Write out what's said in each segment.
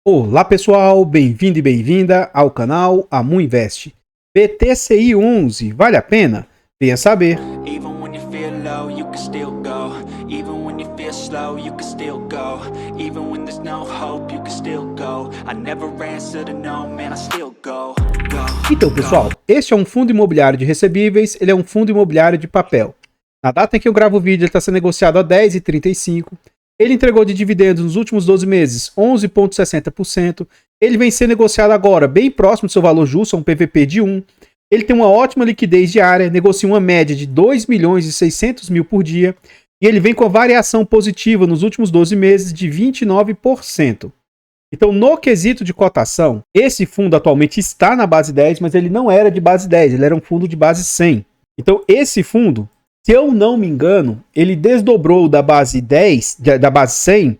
Olá pessoal, bem-vindo e bem-vinda ao canal Amu Invest. BTCI 11, vale a pena? Venha saber. Even when you feel low, you can still go. Even when you feel slow, you can still go. Even when there's no hope, you can still go. I never answer to no, man, I still go. Então pessoal, este é um fundo imobiliário de recebíveis, ele é um fundo imobiliário de papel. Na data em que eu gravo o vídeo, ele está sendo negociado a R$10,35. Ele entregou de dividendos nos últimos 12 meses 11,60%. Ele vem sendo negociado agora bem próximo do seu valor justo, um PVP de 1. Ele tem uma ótima liquidez diária, negocia uma média de 2.600.000 por dia. E ele vem com a variação positiva nos últimos 12 meses de 29%. Então, no quesito de cotação, esse fundo atualmente está na base 10, mas ele não era de base 10, ele era um fundo de base 100. Então, esse fundo, se eu não me engano, ele desdobrou da base 10, da base 100,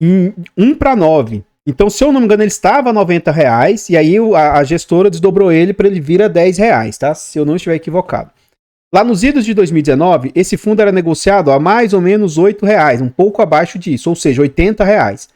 em 1 para 9. Então, se eu não me engano, ele estava a R$90, e aí a gestora desdobrou ele para ele vir a R$10, tá? Se eu não estiver equivocado. Lá nos idos de 2019, esse fundo era negociado a mais ou menos R$8, um pouco abaixo disso, ou seja, R$80.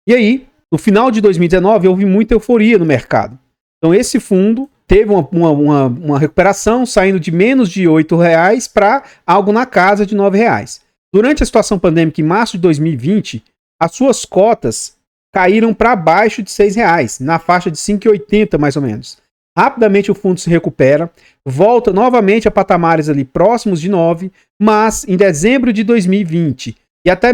E aí, no final de 2019, houve muita euforia no mercado. Então, esse fundo teve uma recuperação, saindo de menos de R$8 para algo na casa de R$9. Durante a situação pandêmica, em março de 2020, as suas cotas caíram para baixo de R$6, na faixa de 5,80 mais ou menos. Rapidamente o fundo se recupera, volta novamente a patamares ali próximos de 9, mas em dezembro de 2020 e até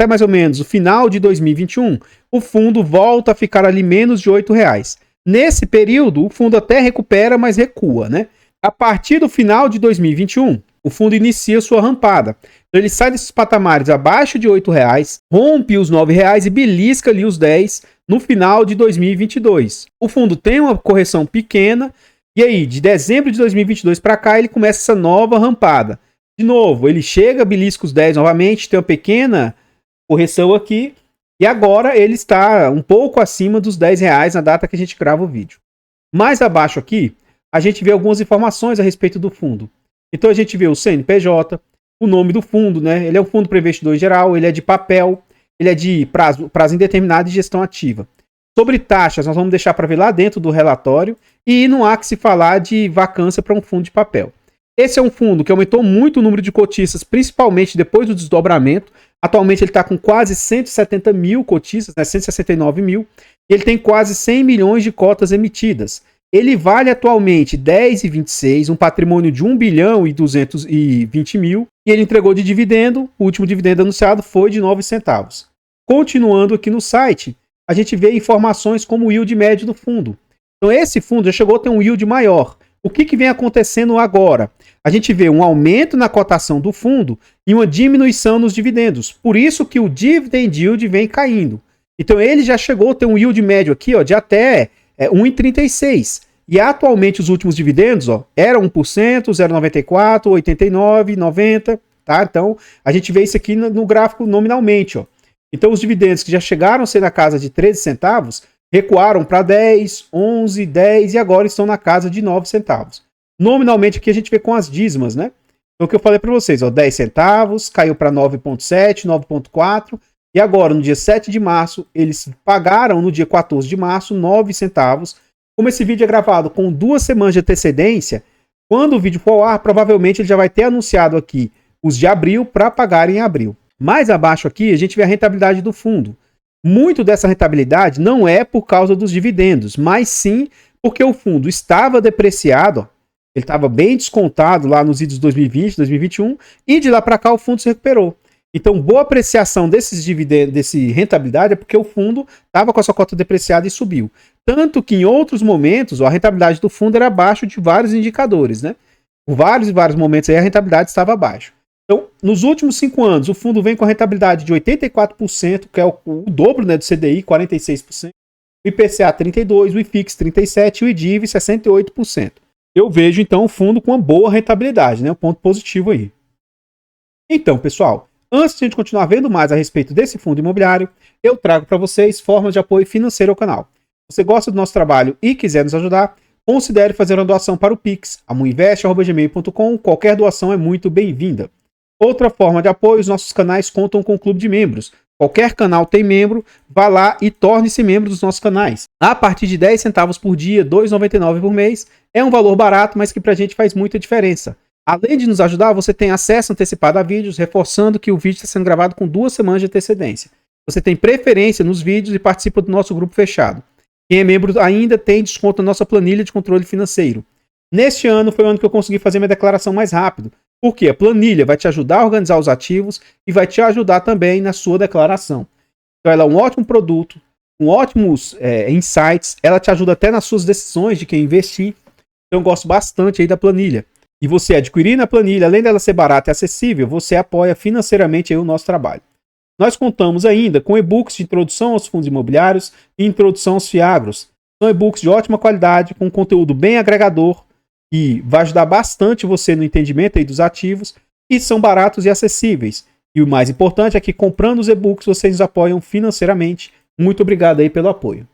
mais ou menos o final de 2021, o fundo volta a ficar ali menos de R$8. Nesse período, o fundo até recupera, mas recua, né? A partir do final de 2021, o fundo inicia sua rampada. Então, ele sai desses patamares abaixo de R$8, rompe os R$9 e belisca ali os 10 no final de 2022. O fundo tem uma correção pequena, e aí, de dezembro de 2022 para cá, ele começa essa nova rampada. De novo, ele chega, belisca os 10 novamente, tem uma pequena correção aqui, e agora ele está um pouco acima dos R$10 na data que a gente grava o vídeo. Mais abaixo aqui, a gente vê algumas informações a respeito do fundo. Então a gente vê o CNPJ, o nome do fundo, né? Ele é um fundo para investidor geral, ele é de papel, ele é de prazo indeterminado e gestão ativa. Sobre taxas, nós vamos deixar para ver lá dentro do relatório, e não há que se falar de vacância para um fundo de papel. Esse é um fundo que aumentou muito o número de cotistas, principalmente depois do desdobramento. Atualmente ele está com quase 170 mil cotistas, né, 169 mil, e ele tem quase 100 milhões de cotas emitidas. Ele vale atualmente R$10,26, um patrimônio de 1 bilhão e 220 mil, e ele entregou de dividendo, o último dividendo anunciado foi de 9 centavos. Continuando aqui no site, a gente vê informações como o yield médio do fundo. Então esse fundo já chegou a ter um yield maior. O que vem acontecendo agora? A gente vê um aumento na cotação do fundo e uma diminuição nos dividendos. Por isso que o dividend yield vem caindo. Então ele já chegou a ter um yield médio aqui ó, de até 1,36. E atualmente os últimos dividendos eram 1%, 0,94, 89, 90. Tá? Então a gente vê isso aqui no gráfico nominalmente. Ó. Então os dividendos que já chegaram a ser na casa de 13 centavos recuaram para 10, 11, 10 e agora estão na casa de 9 centavos. Nominalmente aqui a gente vê com as dízimas, né? Então o que eu falei para vocês, 10 centavos, caiu para 9,7, 9,4 e agora no dia 7 de março eles pagaram no dia 14 de março 9 centavos. Como esse vídeo é gravado com 2 semanas de antecedência, quando o vídeo for ao ar, provavelmente ele já vai ter anunciado aqui os de abril para pagar em abril. Mais abaixo aqui a gente vê a rentabilidade do fundo. Muito dessa rentabilidade não é por causa dos dividendos, mas sim porque o fundo estava depreciado, ele estava bem descontado lá nos idos de 2020, 2021, e de lá para cá o fundo se recuperou. Então, boa apreciação desses dividendos, desse rentabilidade, é porque o fundo estava com a sua cota depreciada e subiu. Tanto que em outros momentos, a rentabilidade do fundo era abaixo de vários indicadores, né? Por vários e vários momentos aí a rentabilidade estava abaixo. Então, nos últimos 5 anos, o fundo vem com a rentabilidade de 84%, que é o dobro, né, do CDI, 46%, o IPCA 32%, o IFIX 37% e o IDIV 68%. Eu vejo, então, o fundo com uma boa rentabilidade, né, um ponto positivo aí. Então, pessoal, antes de a gente continuar vendo mais a respeito desse fundo imobiliário, eu trago para vocês formas de apoio financeiro ao canal. Se você gosta do nosso trabalho e quiser nos ajudar, considere fazer uma doação para o Pix, amuinvest@gmail.com. Qualquer doação é muito bem-vinda. Outra forma de apoio, os nossos canais contam com o clube de membros, Qualquer canal tem membro, vá lá e torne-se membro dos nossos canais. A partir de 10 centavos por dia, R$ 2,99 por mês, é um valor barato, mas que pra gente faz muita diferença. Além de nos ajudar, você tem acesso antecipado a vídeos, reforçando que o vídeo está sendo gravado com 2 semanas de antecedência. Você tem preferência nos vídeos e participa do nosso grupo fechado. Quem é membro ainda tem desconto na nossa planilha de controle financeiro. Neste ano foi o ano que eu consegui fazer minha declaração mais rápido. Porque a planilha vai te ajudar a organizar os ativos e vai te ajudar também na sua declaração. Então ela é um ótimo produto, com ótimos insights, ela te ajuda até nas suas decisões de quem investir. Então eu gosto bastante aí da planilha. E você adquirir na planilha, além dela ser barata e acessível, você apoia financeiramente aí o nosso trabalho. Nós contamos ainda com e-books de introdução aos fundos imobiliários e introdução aos FIAGROS. São e-books de ótima qualidade, com conteúdo bem agregador, que vai ajudar bastante você no entendimento aí dos ativos, e são baratos e acessíveis. E o mais importante é que comprando os e-books vocês nos apoiam financeiramente. Muito obrigado aí pelo apoio.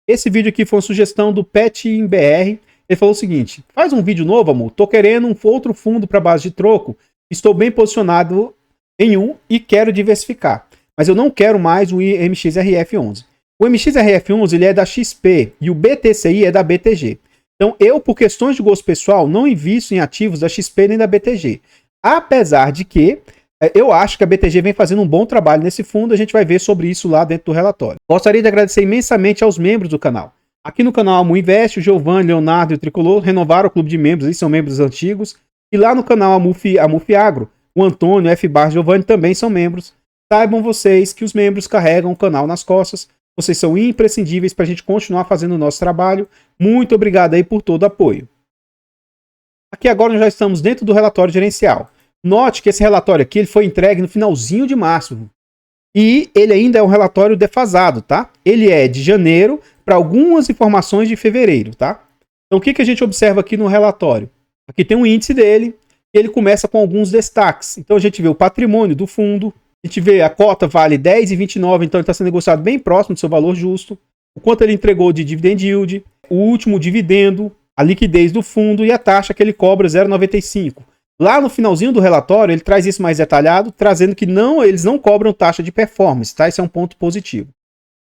Esse vídeo aqui foi uma sugestão do PetBR. Ele falou o seguinte: faz um vídeo novo, amor. Tô querendo um outro fundo para base de troco. Estou bem posicionado em um e quero diversificar. Mas eu não quero mais o MXRF11. O MXRF11 ele é da XP e o BTCI é da BTG. Então, eu, por questões de gosto pessoal, não invisto em ativos da XP nem da BTG. Apesar de que eu acho que a BTG vem fazendo um bom trabalho nesse fundo, a gente vai ver sobre isso lá dentro do relatório. Gostaria de agradecer imensamente aos membros do canal. Aqui no canal Amu Invest, o Giovanni, Leonardo e o Tricolor renovaram o clube de membros, eles são membros antigos. E lá no canal Amu Fiagro, o Antônio, F. Bar e o Giovanni também são membros. Saibam vocês que os membros carregam o canal nas costas. Vocês são imprescindíveis para a gente continuar fazendo o nosso trabalho. Muito obrigado aí por todo o apoio. Aqui agora nós já estamos dentro do relatório gerencial. Note que esse relatório aqui ele foi entregue no finalzinho de março. E ele ainda é um relatório defasado, tá? Ele é de janeiro para algumas informações de fevereiro, tá? Então o que a gente observa aqui no relatório? Aqui tem um índice dele, e ele começa com alguns destaques. Então a gente vê o patrimônio do fundo, a gente vê a cota vale 10,29, então ele está sendo negociado bem próximo do seu valor justo. O quanto ele entregou de dividend yield, o último dividendo, a liquidez do fundo e a taxa que ele cobra, 0,95. Lá no finalzinho do relatório, ele traz isso mais detalhado, trazendo que eles não cobram taxa de performance, tá? Esse é um ponto positivo.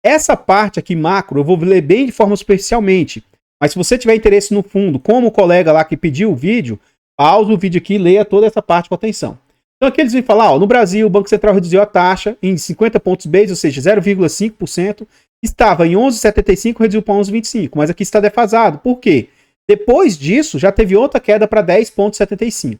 Essa parte aqui macro eu vou ler bem de forma superficialmente, mas se você tiver interesse no fundo, como o colega lá que pediu o vídeo, pausa o vídeo aqui e leia toda essa parte com atenção. Então aqui eles vêm falar, ó, no Brasil o Banco Central reduziu a taxa em 50 pontos base, ou seja, 0,5%, estava em 11,75, reduziu para 11,25, mas aqui está defasado. Por quê? Depois disso, já teve outra queda para 10,75.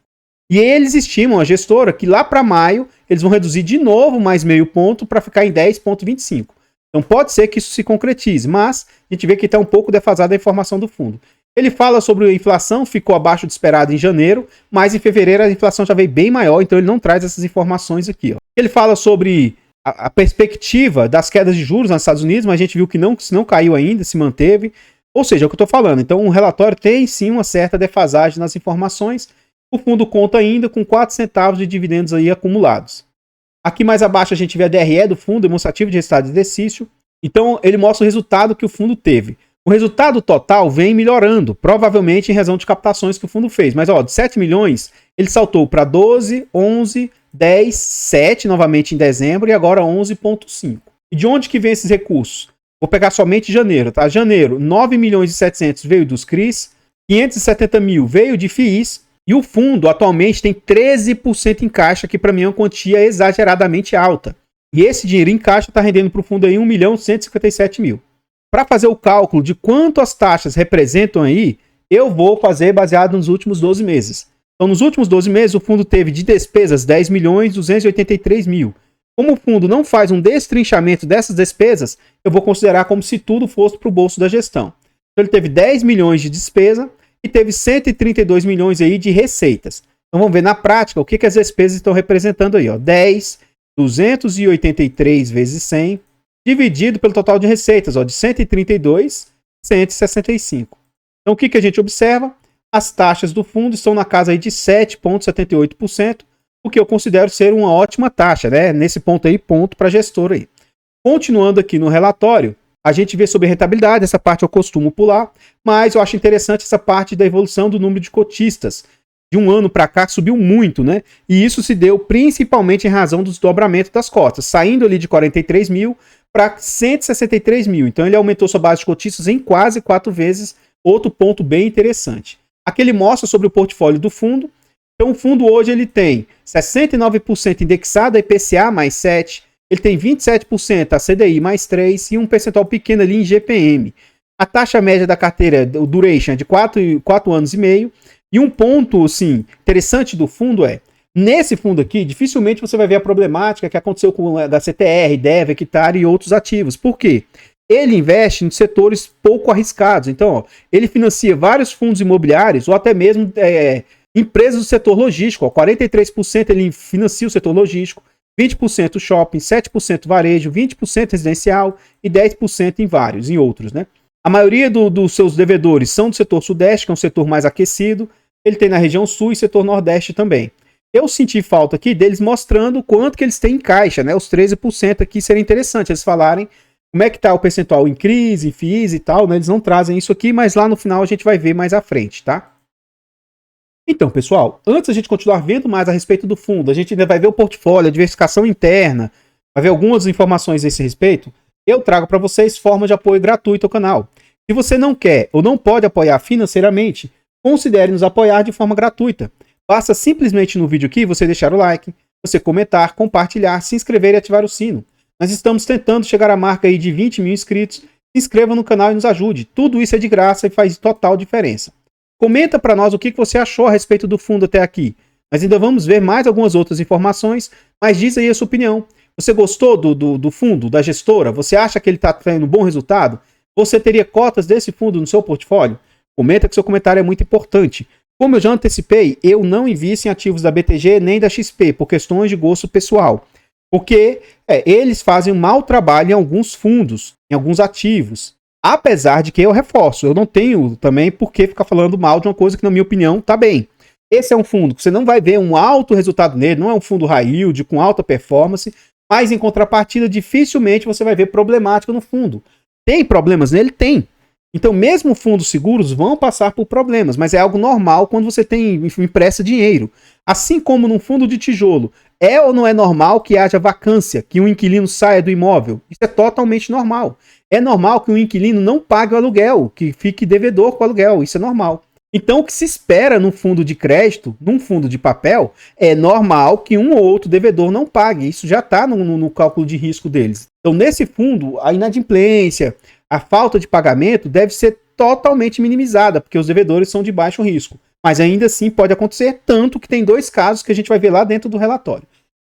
E eles estimam, a gestora, que lá para maio, eles vão reduzir de novo mais meio ponto para ficar em 10,25. Então pode ser que isso se concretize, mas a gente vê que está um pouco defasada a informação do fundo. Ele fala sobre a inflação, ficou abaixo do esperado em janeiro, mas em fevereiro a inflação já veio bem maior, então ele não traz essas informações aqui. Ó. Ele fala sobre a perspectiva das quedas de juros nos Estados Unidos, mas a gente viu que não caiu ainda, se manteve. Ou seja, é o que eu estou falando. Então o relatório tem sim uma certa defasagem nas informações. O fundo conta ainda com 4 centavos de dividendos aí acumulados. Aqui mais abaixo a gente vê a DRE do fundo, demonstrativo de resultado de exercício. Então ele mostra o resultado que o fundo teve. O resultado total vem melhorando, provavelmente em razão de captações que o fundo fez. Mas ó, de 7 milhões, ele saltou para 12, 11, 10, 7 novamente em dezembro e agora 11,5. E de onde que vem esses recursos? Vou pegar somente janeiro, tá? Janeiro, 9 milhões e 700 veio dos CRIs, 570 mil veio de FIIs, e o fundo atualmente tem 13% em caixa, que para mim é uma quantia exageradamente alta. E esse dinheiro em caixa está rendendo para o fundo aí 1 milhão e 157 mil. Para fazer o cálculo de quanto as taxas representam aí, eu vou fazer baseado nos últimos 12 meses. Então, nos últimos 12 meses, o fundo teve de despesas 10 milhões e 283 mil. Como o fundo não faz um destrinchamento dessas despesas, eu vou considerar como se tudo fosse para o bolso da gestão. Então, ele teve 10 milhões de despesa e teve 132 milhões aí de receitas. Então, vamos ver na prática o que as despesas estão representando aí. Ó. 10, 283 vezes 100, dividido pelo total de receitas, ó, de 132, 165. Então, o que a gente observa? As taxas do fundo estão na casa aí de 7,78%, o que eu considero ser uma ótima taxa, né? Nesse ponto aí, ponto para gestor aí. Continuando aqui no relatório, a gente vê sobre rentabilidade, essa parte eu costumo pular, mas eu acho interessante essa parte da evolução do número de cotistas. de um ano para cá subiu muito, né? E isso se deu principalmente em razão do desdobramento das cotas, saindo ali de 43 mil para 163 mil. Então ele aumentou sua base de cotistas em quase 4 vezes, outro ponto bem interessante. Aqui ele mostra sobre o portfólio do fundo. Então o fundo hoje ele tem 69% indexado a IPCA mais 7, ele tem 27% a CDI mais 3 e um percentual pequeno ali em GPM. A taxa média da carteira, o duration, é de 4 anos e meio. E um ponto, assim, interessante do fundo é, nesse fundo aqui, dificilmente você vai ver a problemática que aconteceu com a CTR, DEV, Hectare e outros ativos. Por quê? Ele investe em setores pouco arriscados. Então, ó, ele financia vários fundos imobiliários ou até mesmo empresas do setor logístico. Ó, 43% ele financia o setor logístico, 20% shopping, 7% varejo, 20% residencial e 10% em vários, em outros, né? A maioria dos seus devedores são do setor sudeste, que é um setor mais aquecido. Ele tem na região sul e setor nordeste também. Eu senti falta aqui deles mostrando quanto que eles têm em caixa, né? Os 13% aqui seria interessante eles falarem como é que está o percentual em crise, FIIs e tal, né? Eles não trazem isso aqui, mas lá no final a gente vai ver mais à frente, tá? Então, pessoal, antes a gente continuar vendo mais a respeito do fundo, a gente ainda vai ver o portfólio, a diversificação interna, vai ver algumas informações a esse respeito. Eu trago para vocês forma de apoio gratuito ao canal. Se você não quer ou não pode apoiar financeiramente, considere nos apoiar de forma gratuita. Basta simplesmente no vídeo aqui você deixar o like, você comentar, compartilhar, se inscrever e ativar o sino. Nós estamos tentando chegar à marca aí de 20 mil inscritos. Se inscreva no canal e nos ajude. Tudo isso é de graça e faz total diferença. Comenta para nós o que você achou a respeito do fundo até aqui. Nós ainda vamos ver mais algumas outras informações, mas diz aí a sua opinião. Você gostou do fundo, da gestora? Você acha que ele está tendo um bom resultado? Você teria cotas desse fundo no seu portfólio? Comenta que seu comentário é muito importante. Como eu já antecipei, eu não invisto em ativos da BTG nem da XP, por questões de gosto pessoal. Porque eles fazem um mau trabalho em alguns fundos, em alguns ativos. Apesar de que eu reforço, eu não tenho também por que ficar falando mal de uma coisa que, na minha opinião, está bem. Esse é um fundo que você não vai ver um alto resultado nele, não é um fundo high yield com alta performance, mas em contrapartida, dificilmente você vai ver problemática no fundo. Tem problemas nele? Tem. Então, mesmo fundos seguros vão passar por problemas, mas é algo normal quando você empresta dinheiro. Assim como num fundo de tijolo, é ou não é normal que haja vacância, que um inquilino saia do imóvel? Isso é totalmente normal. É normal que um inquilino não pague o aluguel, que fique devedor com o aluguel, isso é normal. Então, o que se espera num fundo de crédito, num fundo de papel, é normal que um ou outro devedor não pague. Isso já está no cálculo de risco deles. Então, nesse fundo, a inadimplência, a falta de pagamento deve ser totalmente minimizada, porque os devedores são de baixo risco. Mas ainda assim pode acontecer, tanto que tem 2 casos que a gente vai ver lá dentro do relatório.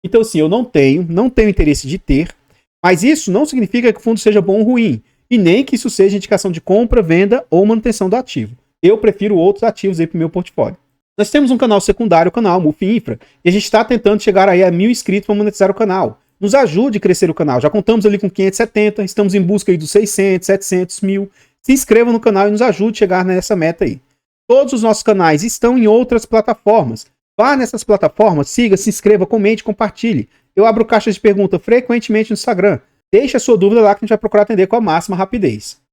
Então, assim, eu não tenho interesse de ter, mas isso não significa que o fundo seja bom ou ruim, e nem que isso seja indicação de compra, venda ou manutenção do ativo. Eu prefiro outros ativos aí para o meu portfólio. Nós temos um canal secundário, o canal MUF Infra, e a gente está tentando chegar aí a 1000 inscritos para monetizar o canal. Nos ajude a crescer o canal. Já contamos ali com 570, estamos em busca aí dos 600, 700, 1000. Se inscreva no canal e nos ajude a chegar nessa meta aí. Todos os nossos canais estão em outras plataformas. Vá nessas plataformas, siga, se inscreva, comente, compartilhe. Eu abro caixas de pergunta frequentemente no Instagram. Deixe a sua dúvida lá que a gente vai procurar atender com a máxima rapidez.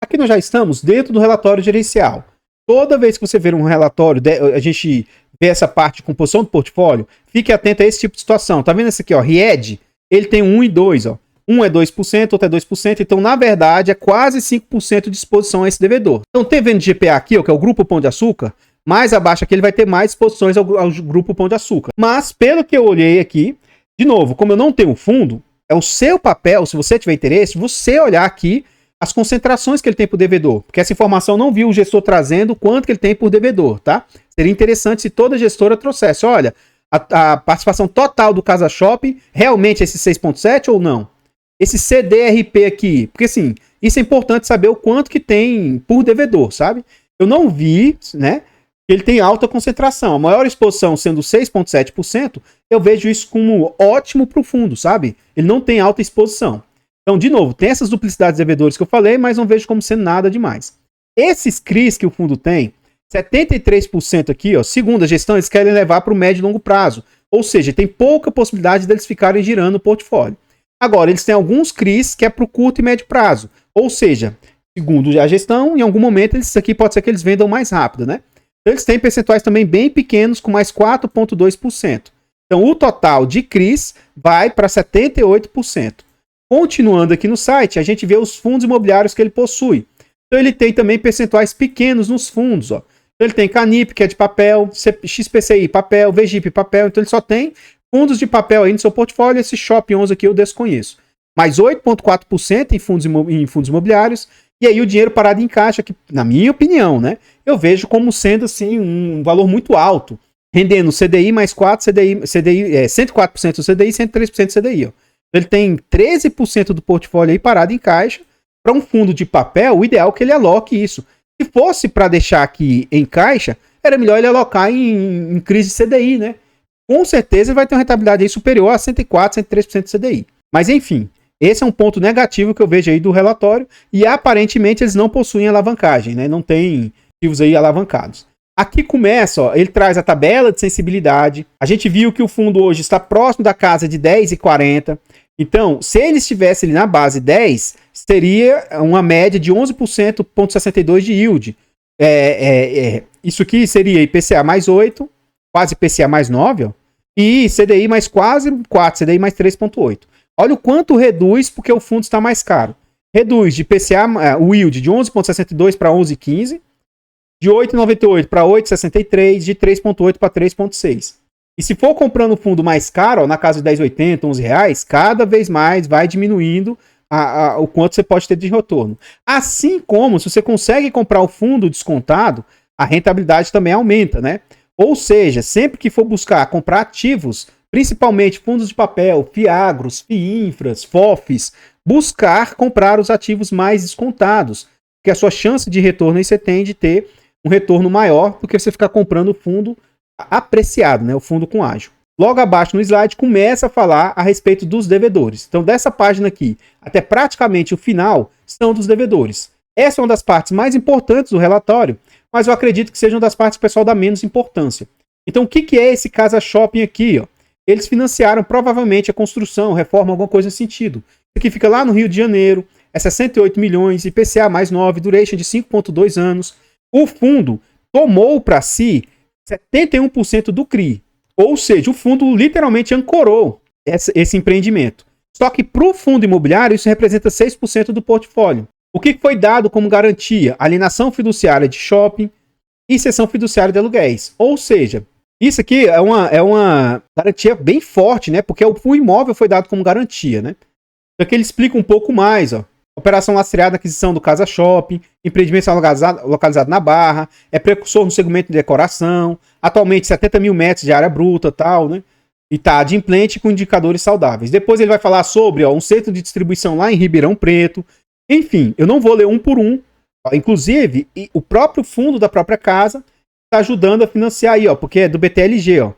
Aqui nós já estamos dentro do relatório gerencial. Toda vez que você ver um relatório, a gente vê essa parte de composição do portfólio, fique atento a esse tipo de situação. Tá vendo esse aqui, ó, RIED? Ele tem 1 e 2, ó. Um é 2%, outro é 2%, então na verdade é quase 5% de exposição a esse devedor. Então tem vendo GPA aqui, ó, que é o Grupo Pão de Açúcar, mais abaixo aqui ele vai ter mais exposições ao Grupo Pão de Açúcar. Mas pelo que eu olhei aqui, de novo, como eu não tenho fundo, é o seu papel, se você tiver interesse, você olhar aqui as concentrações que ele tem por devedor, porque essa informação não viu o gestor trazendo quanto que ele tem por devedor, tá? Seria interessante se toda gestora trouxesse, olha, a participação total do Casa Shopping, realmente esse 6,7 ou não? Esse CDRP aqui, porque assim, isso é importante saber o quanto que tem por devedor, sabe? Eu não vi, né, que ele tem alta concentração. A maior exposição sendo 6,7%, eu vejo isso como ótimo para o fundo, sabe? Ele não tem alta exposição. Então, de novo, tem essas duplicidades de devedores que eu falei, mas não vejo como sendo nada demais. Esses CRIs que o fundo tem, 73% aqui, ó, segundo a gestão, eles querem levar para o médio e longo prazo. Ou seja, tem pouca possibilidade deles ficarem girando o portfólio. Agora, eles têm alguns CRIs que é para o curto e médio prazo. Ou seja, segundo a gestão, em algum momento, isso aqui pode ser que eles vendam mais rápido, né? Então eles têm percentuais também bem pequenos, com mais 4,2%. Então o total de CRIs vai para 78%. Continuando aqui no site, a gente vê os fundos imobiliários que ele possui. Então ele tem também percentuais pequenos nos fundos, ó. Então ele tem Canip, que é de papel, XPCI, papel, VGIP, papel. Então ele só tem fundos de papel aí no seu portfólio. Esse Shop 11 aqui eu desconheço. Mais 8,4% em fundos imobiliários. E aí o dinheiro parado em caixa, que na minha opinião, né, eu vejo como sendo assim um valor muito alto. Rendendo CDI mais 4, CDI 104% do CDI e 103% do CDI. Ó. Ele tem 13% do portfólio aí parado em caixa. Para um fundo de papel, o ideal é que ele aloque isso. Se fosse para deixar aqui em caixa, era melhor ele alocar em crise de CDI, né? Com certeza ele vai ter uma rentabilidade aí superior a 104, 103% do CDI. Mas enfim, esse é um ponto negativo que eu vejo aí do relatório e aparentemente eles não possuem alavancagem, né? Não tem ativos aí alavancados. Aqui começa, ó, ele traz a tabela de sensibilidade. A gente viu que o fundo hoje está próximo da casa de 10,40. Então, se ele estivesse ali na base 10, seria uma média de 11,62% de yield. Isso aqui seria IPCA mais 8, quase IPCA mais 9, ó, e CDI mais quase 4, CDI mais 3,8. Olha o quanto reduz porque o fundo está mais caro. Reduz de IPCA, o yield de 11,62 para 11,15, de 8,98 para 8,63, de 3,8 para 3,6. E se for comprando o fundo mais caro, ó, na casa de 10,80, R$11, cada vez mais vai diminuindo o quanto você pode ter de retorno. Assim como, se você consegue comprar o fundo descontado, a rentabilidade também aumenta, né? Ou seja, sempre que for buscar comprar ativos, principalmente fundos de papel, FIAGROS, FIINFRAS, FOFs, buscar comprar os ativos mais descontados, porque a sua chance de retorno aí você tem de ter um retorno maior do que você ficar comprando o fundo apreciado, né? O fundo com ágio. Logo abaixo no slide começa a falar a respeito dos devedores. Então dessa página aqui até praticamente o final são dos devedores. Essa é uma das partes mais importantes do relatório, mas eu acredito que seja uma das partes que o pessoal dá menos importância. Então o que é esse Casa Shopping aqui? Ó? Eles financiaram provavelmente a construção, reforma, alguma coisa nesse sentido. Isso aqui fica lá no Rio de Janeiro, é 68 milhões, IPCA mais 9, duration de 5,2 anos. O fundo tomou para si 71% do CRI. Ou seja, o fundo literalmente ancorou esse empreendimento. Só que para o fundo imobiliário isso representa 6% do portfólio. O que foi dado como garantia? Alienação fiduciária de shopping e cessão fiduciária de aluguéis. Ou seja, isso aqui é uma garantia bem forte, né? Porque o imóvel foi dado como garantia, né? Então aqui ele explica um pouco mais, ó. Operação lastreada na aquisição do Casa Shopping, empreendimento localizado na Barra, é precursor no segmento de decoração, atualmente 70 mil metros de área bruta, tal, né? E tá adimplente com indicadores saudáveis. Depois ele vai falar sobre um centro de distribuição lá em Ribeirão Preto. Enfim, eu não vou ler um por um. Inclusive, o próprio fundo da própria casa está ajudando a financiar aí, ó, porque é do BTLG, ó.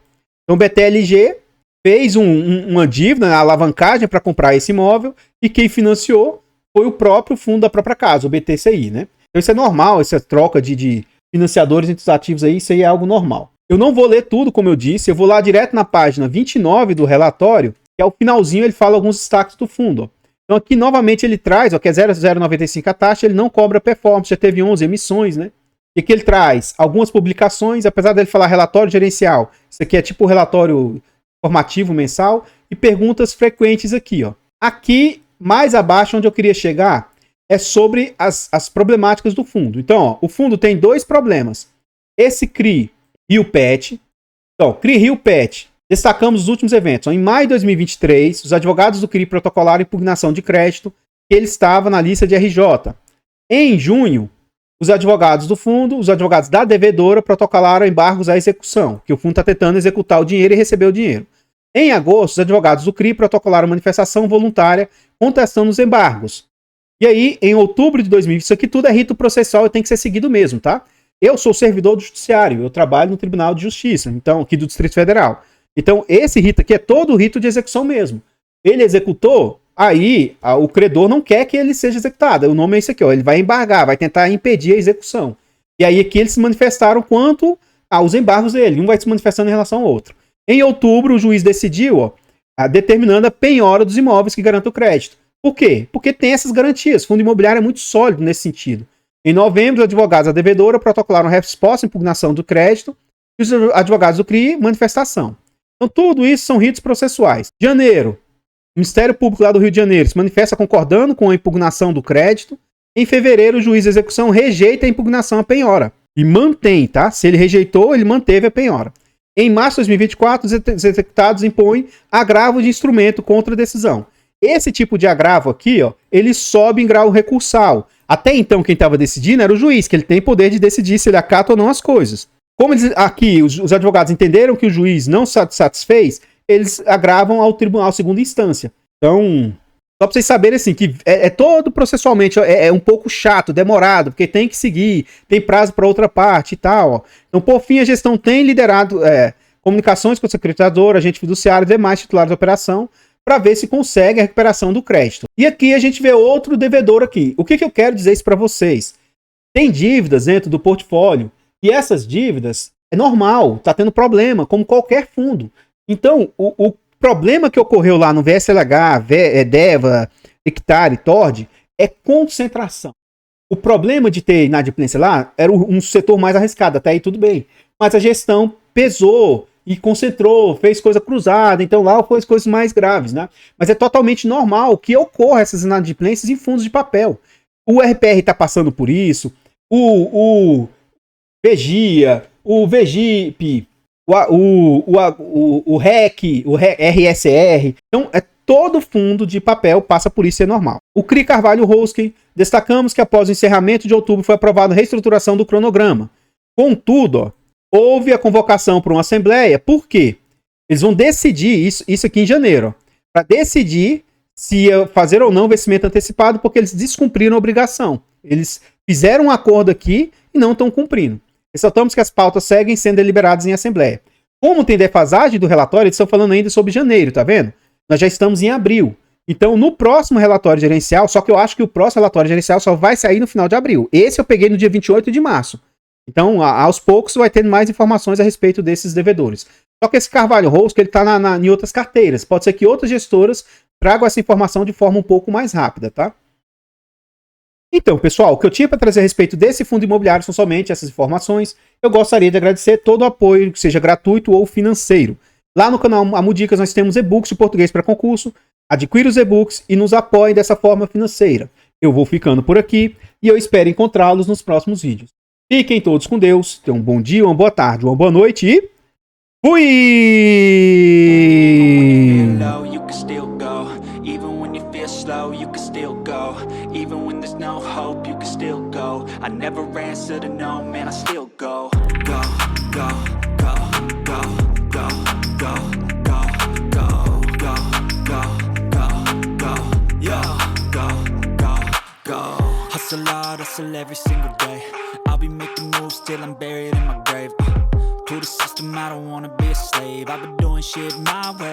Então o BTLG fez uma dívida, uma alavancagem para comprar esse imóvel e quem financiou foi o próprio fundo da própria casa, o BTCI, né? Então isso é normal, essa troca de financiadores entre os ativos aí, isso aí é algo normal. Eu não vou ler tudo, como eu disse, eu vou lá direto na página 29 do relatório, que é o finalzinho, ele fala alguns destaques do fundo, ó. Então aqui novamente ele traz, ó, que é 0,095 a taxa, ele não cobra performance, já teve 11 emissões, né? E aqui ele traz algumas publicações, apesar dele falar relatório gerencial, isso aqui é tipo o relatório formativo mensal, e perguntas frequentes aqui, ó. Aqui mais abaixo, onde eu queria chegar, é sobre as problemáticas do fundo. Então, ó, o fundo tem dois problemas. Esse CRI e o PET. Então, CRI e o PET. Destacamos os últimos eventos. Em maio de 2023, os advogados do CRI protocolaram impugnação de crédito que ele estava na lista de RJ. Em junho, os advogados do fundo, os advogados da devedora protocolaram embargos à execução, que o fundo está tentando executar o dinheiro e receber o dinheiro. Em agosto, os advogados do CRI protocolaram manifestação voluntária contestando os embargos. E aí, em outubro de 2020, isso aqui tudo é rito processual e tem que ser seguido mesmo, tá? Eu sou servidor do judiciário, eu trabalho no Tribunal de Justiça, então, aqui do Distrito Federal. Então, esse rito aqui é todo o rito de execução mesmo. Ele executou, aí o credor não quer que ele seja executado. O nome é esse aqui, ó. Ele vai embargar, vai tentar impedir a execução. E aí aqui eles se manifestaram quanto aos embargos dele. Um vai se manifestando em relação ao outro. Em outubro, o juiz decidiu, ó, determinando a penhora dos imóveis que garantem o crédito. Por quê? Porque tem essas garantias. O fundo imobiliário é muito sólido nesse sentido. Em novembro, os advogados da devedora protocolaram resposta à impugnação do crédito e os advogados do CRI, manifestação. Então, tudo isso são ritos processuais. Janeiro, o Ministério Público lá do Rio de Janeiro se manifesta concordando com a impugnação do crédito. Em fevereiro, o juiz de execução rejeita a impugnação à penhora. E mantém, tá? Se ele rejeitou, ele manteve a penhora. Em março de 2024, os executados impõem agravo de instrumento contra a decisão. Esse tipo de agravo aqui, ó, ele sobe em grau recursal. Até então, quem estava decidindo era o juiz, que ele tem poder de decidir se ele acata ou não as coisas. Como aqui os advogados entenderam que o juiz não satisfez, eles agravam ao tribunal segunda instância. Então, só para vocês saberem assim, que todo processualmente é um pouco chato, demorado, porque tem que seguir, tem prazo para outra parte e tal. Ó. Então, por fim, a gestão tem liderado comunicações com o secretador, agente fiduciário e demais titulares da operação, para ver se consegue a recuperação do crédito. E aqui a gente vê outro devedor aqui. O que eu quero dizer isso para vocês? Tem dívidas dentro do portfólio, e essas dívidas é normal, tá tendo problema, como qualquer fundo. Então, o problema que ocorreu lá no VSLH, DEVA, Hectare, Tord, é concentração. O problema de ter inadimplência lá era um setor mais arriscado, até aí tudo bem. Mas a gestão pesou e concentrou, fez coisa cruzada, então lá foi as coisas mais graves, né? Mas é totalmente normal que ocorra essas inadimplências em fundos de papel. O RPR está passando por isso, o Vegia, o Vegip, o REC, o RSR. Então, todo fundo de papel passa por isso, é normal. O CRI Carvalho Hosken, destacamos que após o encerramento de outubro foi aprovada a reestruturação do cronograma. Contudo, ó, houve a convocação para uma assembleia, por quê? Eles vão decidir isso aqui em janeiro, para decidir se ia fazer ou não vencimento antecipado, porque eles descumpriram a obrigação. Eles fizeram um acordo aqui e não estão cumprindo. Ressaltamos que as pautas seguem sendo deliberadas em assembleia. Como tem defasagem do relatório, eles estão falando ainda sobre janeiro, tá vendo? Nós já estamos em abril. Então, no próximo relatório gerencial, só que eu acho que o próximo relatório gerencial só vai sair no final de abril. Esse eu peguei no dia 28 de março. Então, aos poucos, vai ter mais informações a respeito desses devedores. Só que esse Carvalho Hosken, ele está em outras carteiras. Pode ser que outras gestoras tragam essa informação de forma um pouco mais rápida, tá? Então, pessoal, o que eu tinha para trazer a respeito desse fundo imobiliário são somente essas informações. Eu gostaria de agradecer todo o apoio, seja gratuito ou financeiro. Lá no canal Amudicas nós temos e-books de português para concurso. Adquira os e-books e nos apoie dessa forma financeira. Eu vou ficando por aqui e eu espero encontrá-los nos próximos vídeos. Fiquem todos com Deus, tenham um bom dia, uma boa tarde, uma boa noite e fui! I never answer to no, man, I still go. Go, go, go, go, go, go, go, go, go, go, go, go, yo, go, go, go. Hustle hard, hustle every single day. I'll be making moves till I'm buried in my grave. To the system, I don't wanna be a slave. I've been doing shit my way.